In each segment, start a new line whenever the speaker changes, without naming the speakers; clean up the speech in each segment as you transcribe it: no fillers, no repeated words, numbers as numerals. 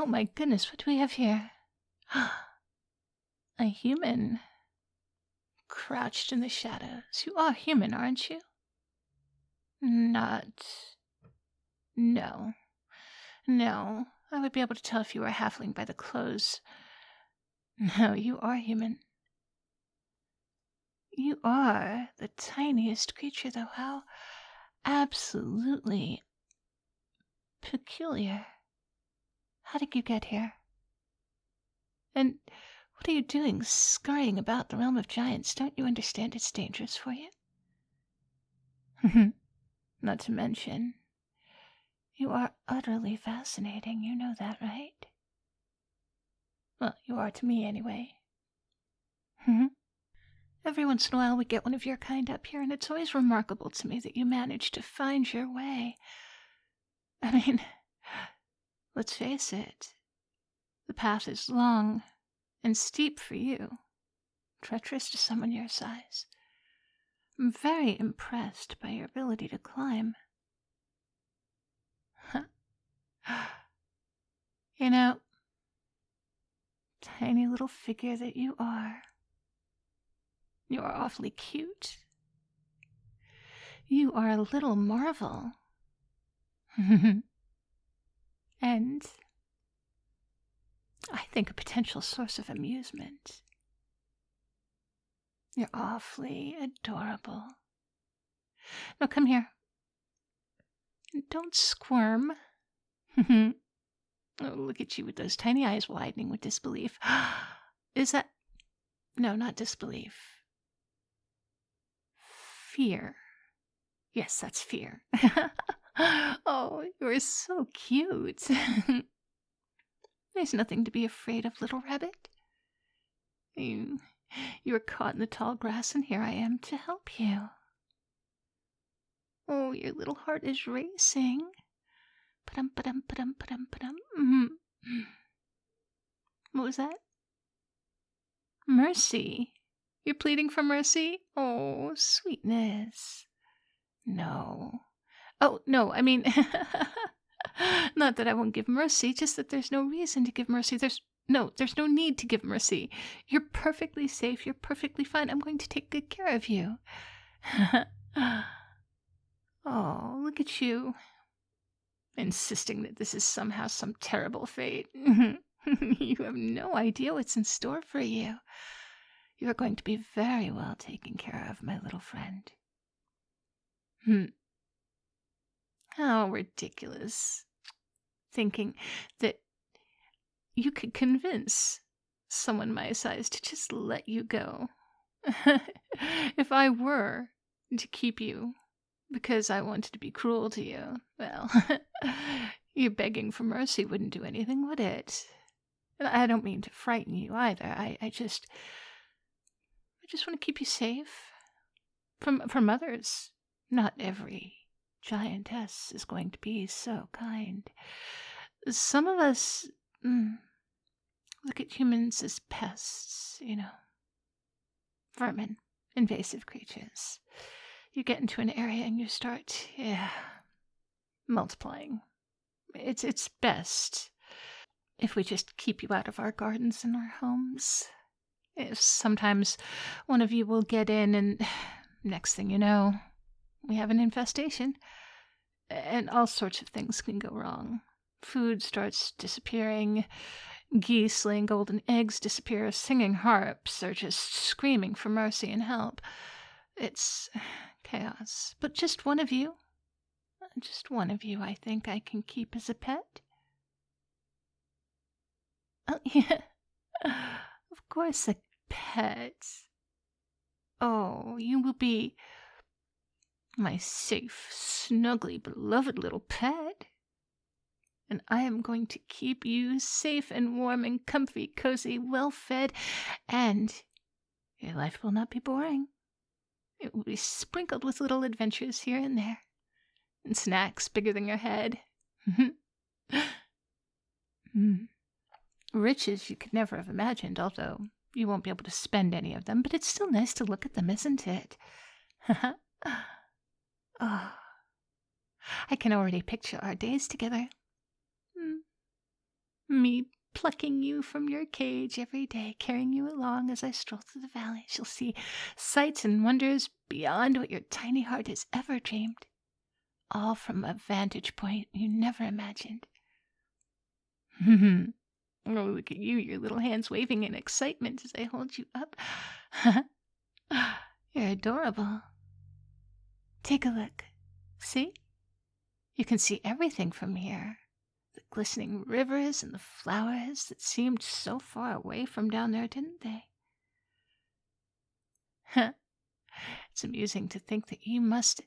Oh my goodness, what do we have here? A human. Crouched in the shadows. You are human, aren't you? Not. No. No. I would be able to tell if you were a halfling by the clothes. No, you are human. You are the tiniest creature, though. How absolutely peculiar. How did you get here? And what are you doing scurrying about the realm of giants? Don't you understand it's dangerous for you? Not to mention, you are utterly fascinating. You know that, right? Well, you are to me, anyway. Every once in a while we get one of your kind up here, and it's always remarkable to me that you manage to find your way. I mean, let's face it. The path is long and steep for you, treacherous to someone your size. I'm very impressed by your ability to climb. You know, tiny little figure that you are awfully cute. You are a little marvel. And I think a potential source of amusement. You're awfully adorable. Now come here. Don't squirm. Oh, look at you with those tiny eyes widening with disbelief. Is that... No, not disbelief. Fear. Yes, that's fear. Oh, you're so cute. There's nothing to be afraid of, little rabbit. You were caught in the tall grass, and here I am to help you. Oh, your little heart is racing. Padum, padum, padum, padum, padum. What was that? Mercy. You're pleading for mercy? Oh, sweetness. No. Oh, no, I mean, not that I won't give mercy, just that there's no reason to give mercy. There's no need to give mercy. You're perfectly safe. You're perfectly fine. I'm going to take good care of you. Oh, look at you. Insisting that this is somehow some terrible fate. You have no idea what's in store for you. You are going to be very well taken care of, my little friend. How ridiculous. Thinking that you could convince someone my size to just let you go. If I were to keep you because I wanted to be cruel to you, well, your begging for mercy wouldn't do anything, would it? And I don't mean to frighten you either. I just want to keep you safe from others. Not every giantess is going to be so kind. Some of us look at humans as pests, you know. Vermin, invasive creatures. You get into an area and you start, multiplying. It's best if we just keep you out of our gardens and our homes. If sometimes one of you will get in and next thing you know, we have an infestation. And all sorts of things can go wrong. Food starts disappearing. Geese laying golden eggs disappear. Singing harps are just screaming for mercy and help. It's chaos. But just one of you, I think I can keep as a pet. Oh, yeah. Of course, a pet. Oh, you will be my safe, snuggly, beloved little pet. And I am going to keep you safe and warm and comfy, cozy, well-fed, and your life will not be boring. It will be sprinkled with little adventures here and there, and snacks bigger than your head. Riches you could never have imagined, although you won't be able to spend any of them, but it's still nice to look at them, isn't it? Oh, I can already picture our days together. Me plucking you from your cage every day, carrying you along as I stroll through the valleys. You'll see sights and wonders beyond what your tiny heart has ever dreamed, all from a vantage point you never imagined. Oh, look at you, your little hands waving in excitement as I hold you up. You're adorable. Take a look. See? You can see everything from here. The glistening rivers and the flowers that seemed so far away from down there, didn't they? It's amusing to think that you must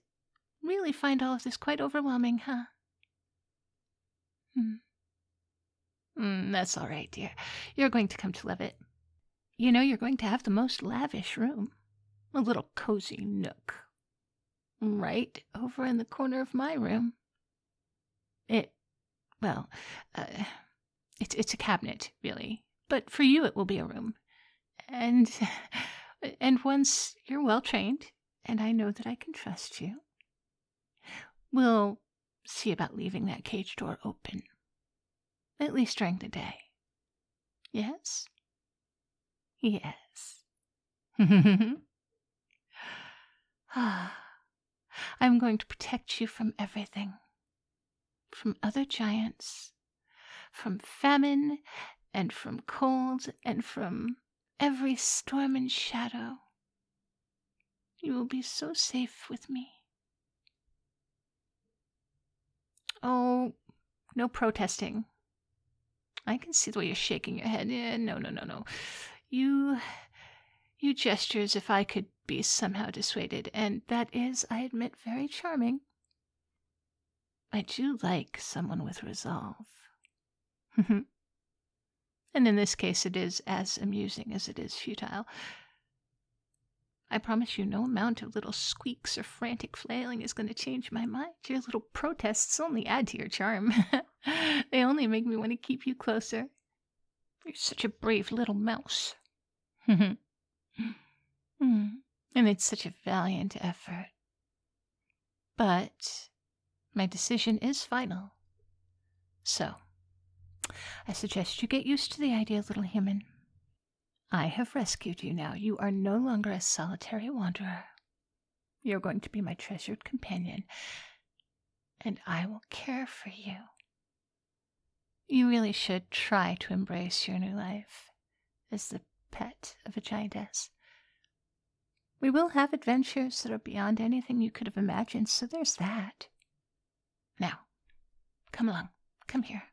really find all of this quite overwhelming, huh? That's all right, dear. You're going to come to love it. You know, you're going to have the most lavish room. A little cozy nook. Right over in the corner of my room. It's a cabinet, really. But for you it will be a room. And once you're well trained, and I know that I can trust you, we'll see about leaving that cage door open. At least during the day. Yes? Yes. I'm going to protect you from everything. From other giants, from famine, and from cold, and from every storm and shadow. You will be so safe with me. Oh, no protesting. I can see the way you're shaking your head. No. You gesture as if I could be somehow dissuaded, and that is, I admit, very charming. I do like someone with resolve. And in this case, it is as amusing as it is futile. I promise you no amount of little squeaks or frantic flailing is going to change my mind. Your little protests only add to your charm. They only make me want to keep you closer. You're such a brave little mouse. And it's such a valiant effort. But my decision is final. So, I suggest you get used to the idea, little human. I have rescued you now. You are no longer a solitary wanderer. You're going to be my treasured companion, and I will care for you. You really should try to embrace your new life as the pet of a giantess. We will have adventures that are beyond anything you could have imagined, so there's that. Now, come along. Come here.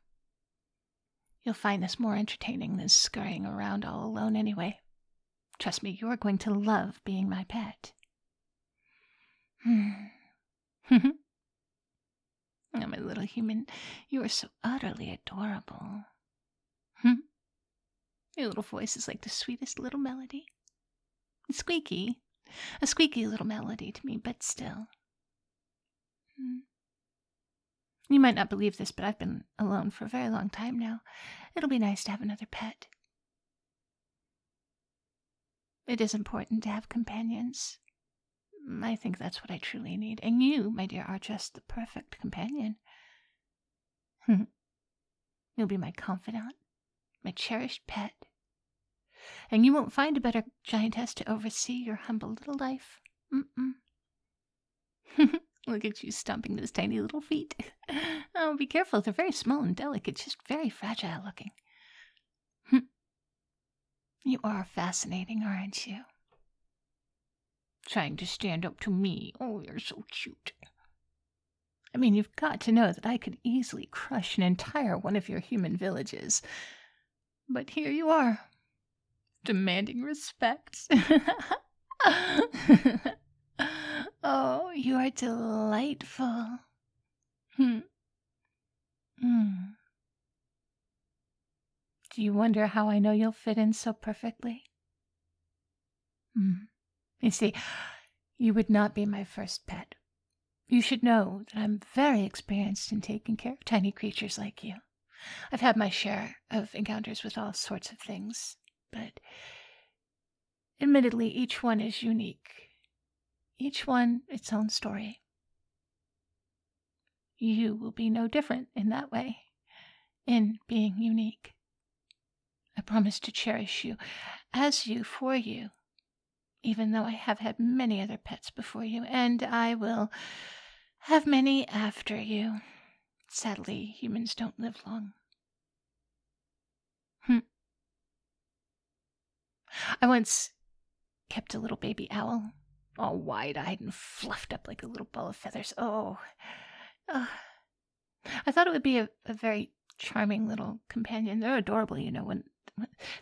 You'll find this more entertaining than scurrying around all alone anyway. Trust me, you're going to love being my pet. Oh, my little human, you are so utterly adorable. Your little voice is like the sweetest little melody. Squeaky. A squeaky little melody to me, but still. You might not believe this, but I've been alone for a very long time now. It'll be nice to have another pet. It is important to have companions. I think that's what I truly need. And you, my dear, are just the perfect companion. You'll be my confidant, my cherished pet. And you won't find a better giantess to oversee your humble little life. Look at you stomping those tiny little feet. Oh, be careful. They're very small and delicate, just very fragile looking. You are fascinating, aren't you? Trying to stand up to me. Oh, you're so cute. I mean, you've got to know that I could easily crush an entire one of your human villages. But here you are, demanding respect. Oh, you are delightful. Do you wonder how I know you'll fit in so perfectly? You see, you would not be my first pet. You should know that I'm very experienced in taking care of tiny creatures like you. I've had my share of encounters with all sorts of things, but admittedly, each one is unique. Each one its own story. You will be no different in that way. in being unique. I promise to cherish you, as you, for you, even though I have had many other pets before you, and I will have many after you. Sadly, humans don't live long. I once kept a little baby owl, all wide-eyed and fluffed up like a little ball of feathers. Oh. I thought it would be a very charming little companion. They're adorable, when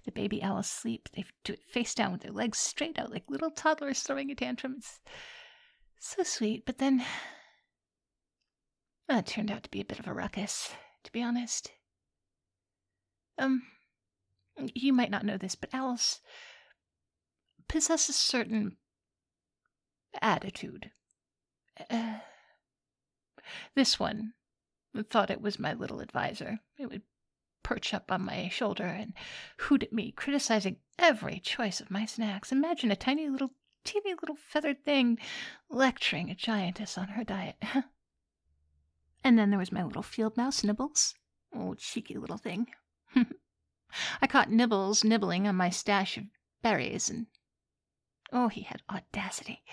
the baby owls sleep. They do it face down with their legs straight out like little toddlers throwing a tantrum. It's so sweet, but then it turned out to be a bit of a ruckus, to be honest. You might not know this, but owls possess a certain attitude. This one thought it was my little advisor. It would perch up on my shoulder and hoot at me, criticizing every choice of my snacks. Imagine a teeny little feathered thing lecturing a giantess on her diet. And then there was my little field mouse, Nibbles. Oh, cheeky little thing. I caught Nibbles nibbling on my stash of berries, and he had audacity.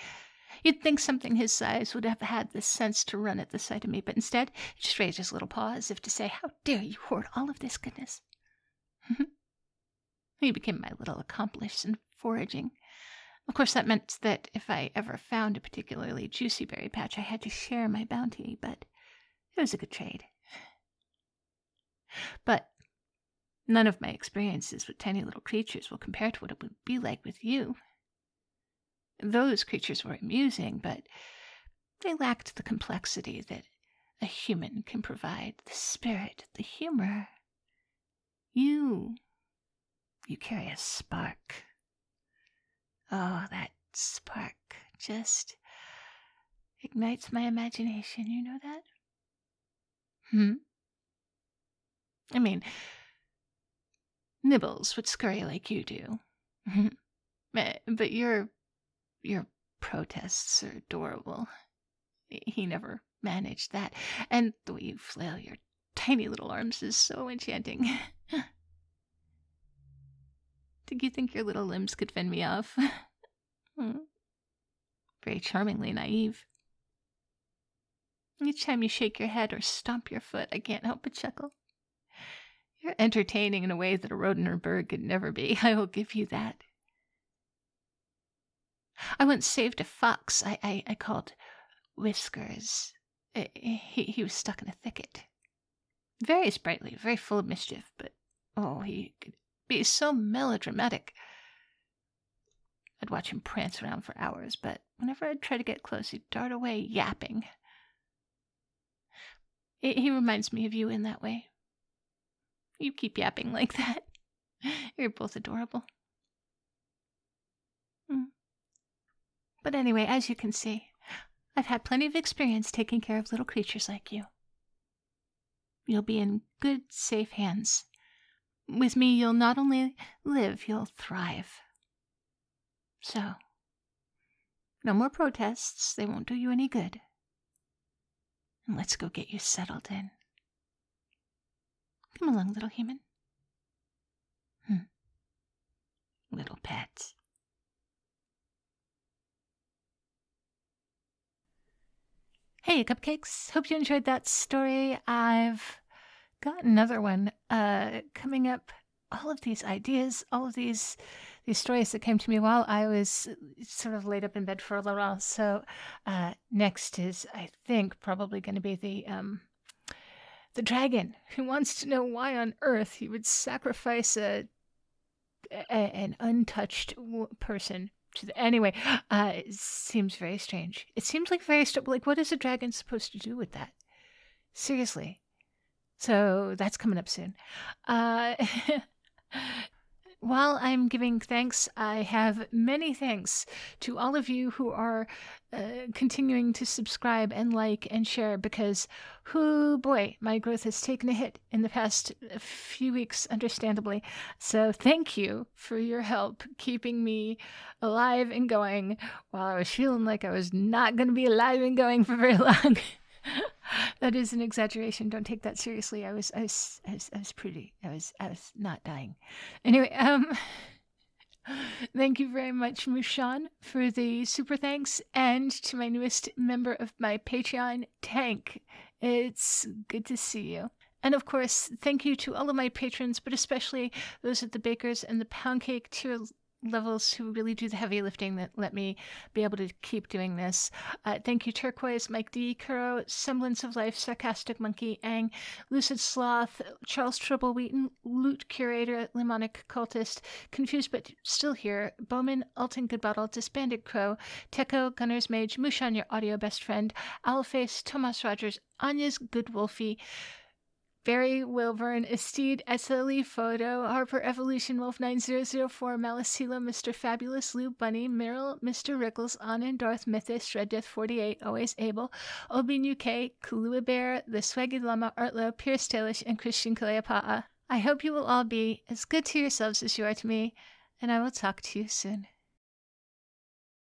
You'd think something his size would have had the sense to run at the sight of me, but instead he just raised his little paw as if to say, "How dare you hoard all of this goodness?" He became my little accomplice in foraging. Of course, that meant that if I ever found a particularly juicy berry patch, I had to share my bounty, but it was a good trade. But none of my experiences with tiny little creatures will compare to what it would be like with you. Those creatures were amusing, but they lacked the complexity that a human can provide, the spirit, the humor. You carry a spark. Oh, that spark just ignites my imagination, you know that? I mean, Nibbles would scurry like you do. But your protests are adorable. He never managed that. And the way you flail your tiny little arms is so enchanting. Did you think your little limbs could fend me off? Very charmingly naive. Each time you shake your head or stomp your foot, I can't help but chuckle. You're entertaining in a way that a rodent or bird could never be. I will give you that. I once saved a fox I called Whiskers. He was stuck in a thicket. Very sprightly, very full of mischief, but he could be so melodramatic. I'd watch him prance around for hours, but whenever I'd try to get close, he'd dart away yapping. He reminds me of you in that way. You keep yapping like that. You're both adorable. But anyway, as you can see, I've had plenty of experience taking care of little creatures like you. You'll be in good, safe hands. With me, you'll not only live, you'll thrive. So, no more protests. They won't do you any good. And let's go get you settled in. Come along, little human. Little pet. Hey, cupcakes. Hope you enjoyed that story. I've got another one coming up. All of these ideas, all of these stories that came to me while I was sort of laid up in bed for a little while. So next is, I think, probably going to be the dragon who wants to know why on earth he would sacrifice an untouched person. Anyway, it seems very strange. It seems like what is a dragon supposed to do with that? Seriously. So that's coming up soon. While I'm giving thanks, I have many thanks to all of you who are continuing to subscribe and like and share, because, boy, my growth has taken a hit in the past few weeks, understandably. So thank you for your help keeping me alive and going while I was feeling like I was not going to be alive and going for very long. That is an exaggeration. Don't take that seriously. I was pretty. I was not dying. Anyway, thank you very much, Mushan, for the super thanks, and to my newest member of my Patreon, Tank. It's good to see you. And of course, thank you to all of my patrons, but especially those at the Bakers and the Pound Cake tier levels who really do the heavy lifting that let me be able to keep doing this. Thank you, Turquoise, Mike D, Kuro, Semblance of Life, Sarcastic Monkey, Ang, Lucid Sloth, Charles Trouble Wheaton, Loot Curator, Lemonic Cultist, Confused but Still Here, Bowman, Alton Goodbottle, Disbanded Crow, Techo, Gunner's Mage, Mushan, your audio best friend, Owlface, Thomas Rogers, Anya's Good Wolfie, Barry Wilburn, Esteed, SLE Photo, Harper Evolution, Wolf 9004, Malicilo, Mr. Fabulous, Lou Bunny, Meryl, Mr. Rickles, Anna, Darth Mythos, Red Death 48, Always Able, Obin UK, Kalua Bear, The Swaggy Llama, Artlo, Pierce Tailish, and Christian Kaleapa'a. I hope you will all be as good to yourselves as you are to me, and I will talk to you soon.